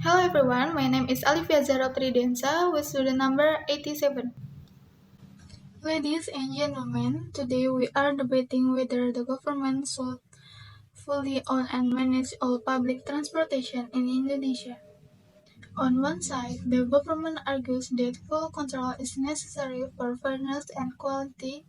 Hello everyone, my name is Alivia Zara Tridensa with student number 87. Ladies and gentlemen, today we are debating whether the government should fully own and manage all public transportation in Indonesia. On one side, the government argues that full control is necessary for fairness and quality,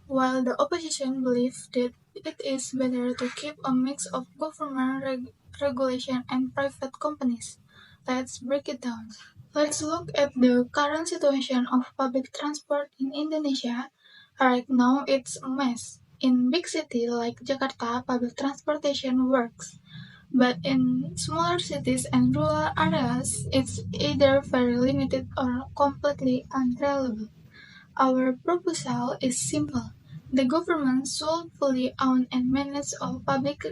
while the opposition believes that it is better to keep a mix of government regulation and private companies. Let's break it down. Let's look at the current situation of public transport in Indonesia. Right now, it's a mess. In big cities like Jakarta, public transportation works. But in smaller cities and rural areas, it's either very limited or completely unreliable. Our proposal is simple. The government should fully own and manage all public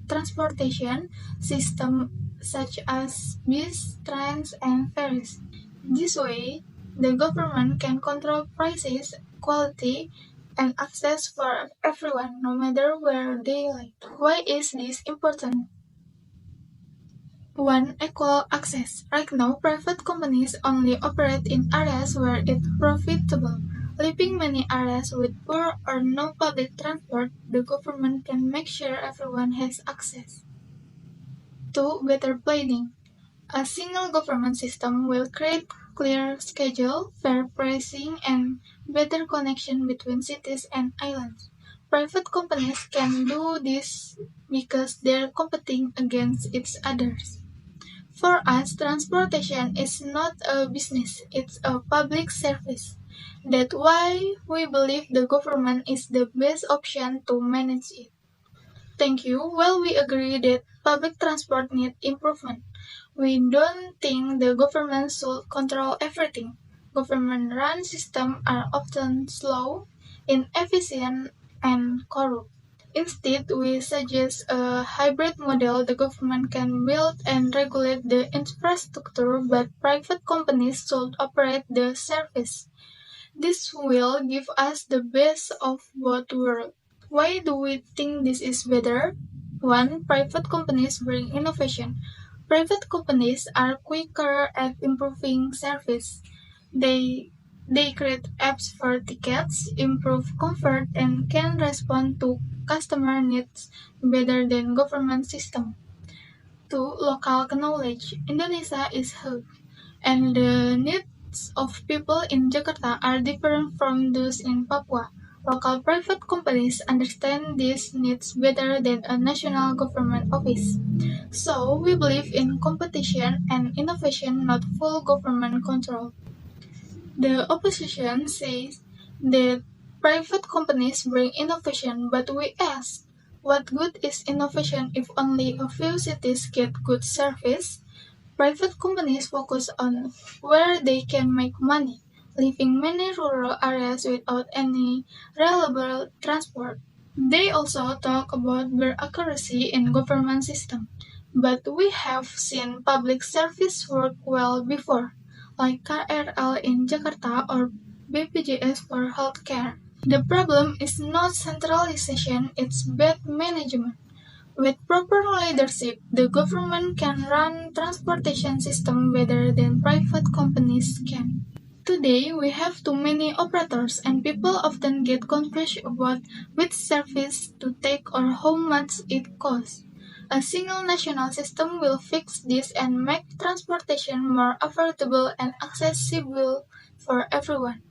transportation systems such as bus, trains, and ferries. This way, the government can control prices, quality, and access for everyone, no matter where they live. Why is this important? 1. Equal access. Right now, private companies only operate in areas where it's profitable. Leaving many areas with poor or no public transport, the government can make sure everyone has access. 2. Better planning. A single government system will create clear schedule, fair pricing, and better connection between cities and islands. Private companies can do this because they're competing against each others. For us, transportation is not a business, it's a public service. That's why we believe the government is the best option to manage it. Thank you. Well, we agree that public transport needs improvement. We don't think the government should control everything. Government-run systems are often slow, inefficient, and corrupt. Instead, we suggest a hybrid model. The government can build and regulate the infrastructure, but private companies should operate the service. This will give us the best of both worlds. Why do we think this is better? 1. Private companies bring innovation. Private companies are quicker at improving service. They they create apps for tickets, improve comfort, and can respond to customer needs better than government system. 2. Local knowledge. Indonesia is huge, and the needs of people in Jakarta are different from those in Papua. Local private companies understand these needs better than a national government office. So, we believe in competition and innovation, not full government control. The opposition says that private companies bring innovation, but we ask, what good is innovation if only a few cities get good service? Private companies focus on where they can make money, leaving many rural areas without any reliable transport. They also talk about bureaucracy in government system, but we have seen public service work well before, like KRL in Jakarta or BPJS for healthcare. The problem is not centralization, it's bad management. With proper leadership, the government can run transportation system better than private companies can. Today, we have too many operators and people often get confused about which service to take or how much it costs. A single national system will fix this and make transportation more affordable and accessible for everyone.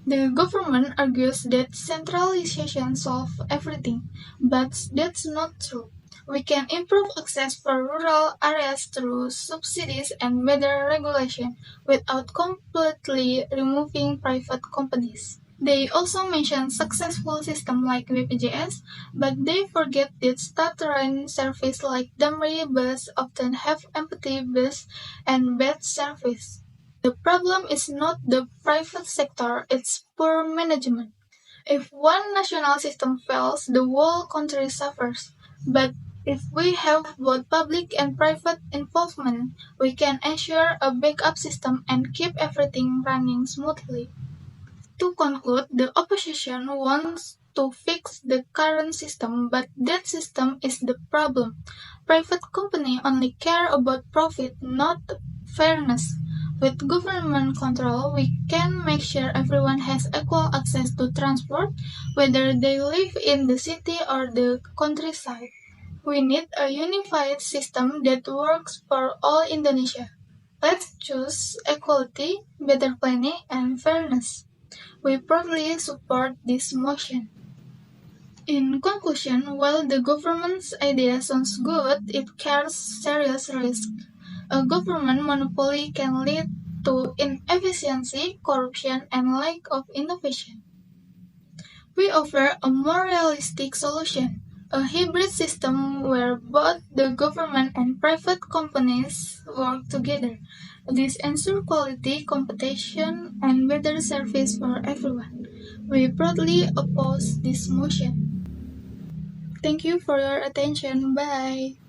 The government argues that centralization solves everything, but that's not true. We can improve access for rural areas through subsidies and better regulation without completely removing private companies. They also mention successful systems like BPJS, but they forget that state-run services like Damri bus often have empty bus and bad service. The problem is not the private sector, it's poor management. If one national system fails, the whole country suffers. But if we have both public and private involvement, we can ensure a backup system and keep everything running smoothly. To conclude, the opposition wants to fix the current system, but that system is the problem. Private companies only care about profit, not fairness. With government control, we can make sure everyone has equal access to transport, whether they live in the city or the countryside. We need a unified system that works for all Indonesia. Let's choose equality, better planning, and fairness. We proudly support this motion. In conclusion, while the government's idea sounds good, it carries serious risk. A government monopoly can lead to inefficiency, corruption, and lack of innovation. We offer a more realistic solution, a hybrid system where both the government and private companies work together. This ensures quality, competition, and better service for everyone. We proudly oppose this motion. Thank you for your attention. Bye.